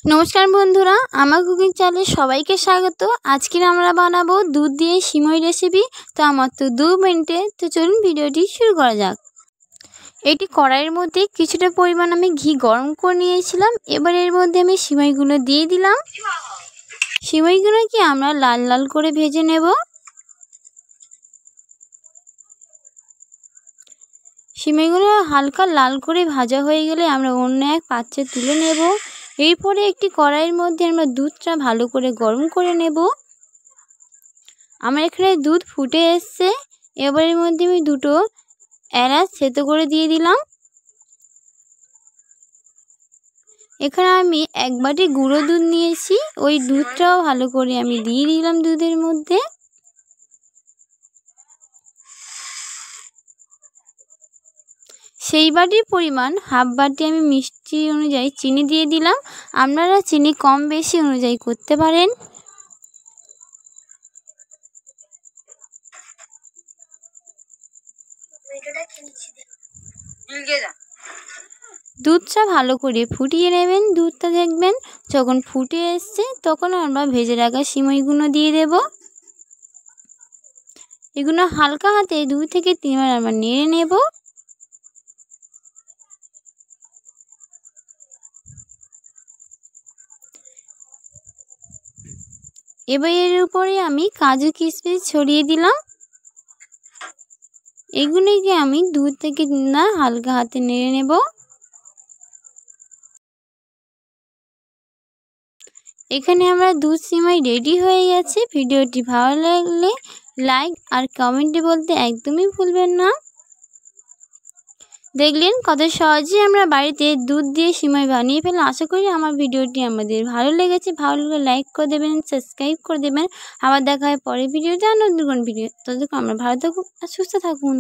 নমস্কার বন্ধুরা, আমার কুকিং চ্যানেলে সবাইকে স্বাগত। আজকে আমরা বানাবো দুধ দিয়ে সিমই রেসিপি। তো আমার তো 2 মিনিটে। তো চলুন ভিডিওটি শুরু করা যাক। এটি কড়াইয়ের মধ্যে কিছুটা পরিমাণ আমি ঘি গরম করে নিয়েছিলাম। এবার এর মধ্যে আমি সিমইগুলো দিয়ে দিলাম। সিমইগুলোকে আমরা লাল লাল করে ভেজে নেব। সিমইগুলো হালকা লাল করে ভাজা হয়ে গেলে আমরা অন্য এক পাত্রে তুলে নেব। এরপরে একটি কড়াইয়ের মধ্যে আমরা দুধটা ভালো করে গরম করে নেব। আমার এখানে দুধ ফুটে এসছে। এবার এর মধ্যে আমি 2টো এলাচ থেতো করে দিয়ে দিলাম। এখানে আমি 1 বাটি গুঁড়ো দুধ নিয়েছি, ওই দুধটাও ভালো করে আমি দিয়ে দিলাম দুধের মধ্যে। সেই বাটির পরিমাণ হাফ বাটি আমি মিষ্টি অনুযায়ী চিনি দিয়ে দিলাম। আপনারা চিনি কম বেশি অনুযায়ী করতে পারেন। দুধটা ভালো করে ফুটিয়ে নেবেন। দুধটা দেখবেন যখন ফুটে এসছে তখন আমরা ভেজে রাখা সিমইগুলো দিয়ে দেব। এগুলো হালকা হাতে 2 থেকে 3 বার আমরা নেড়ে নেব। এবার এর উপরে আমি কাজু কিশমিশ ছড়িয়ে দিলাম। এগুলিকে আমি 2 থেকে 3 বার হালকা হাতে নেড়ে নেব। এখানে আমরা দুধ সিমাই রেডি হয়ে গেছে। ভিডিওটি ভালো লাগলে লাইক আর কমেন্টে বলতে একদমই ভুলবেন না। দেখলেন কত সহজে আমরা বাড়িতে দুধ দিয়ে সিমাই বানিয়ে ফেলে। আশা করি আমার ভিডিওটি আমাদের ভালো লেগেছে। ভালো লাগলে লাইক করে দেবেন, সাবস্ক্রাইব করে দেবেন। আবার দেখা হয় পরের ভিডিওতে আর নতুন ভিডিও। ততক্ষণ আমরা ভালো থাকুন আর সুস্থ থাকুন।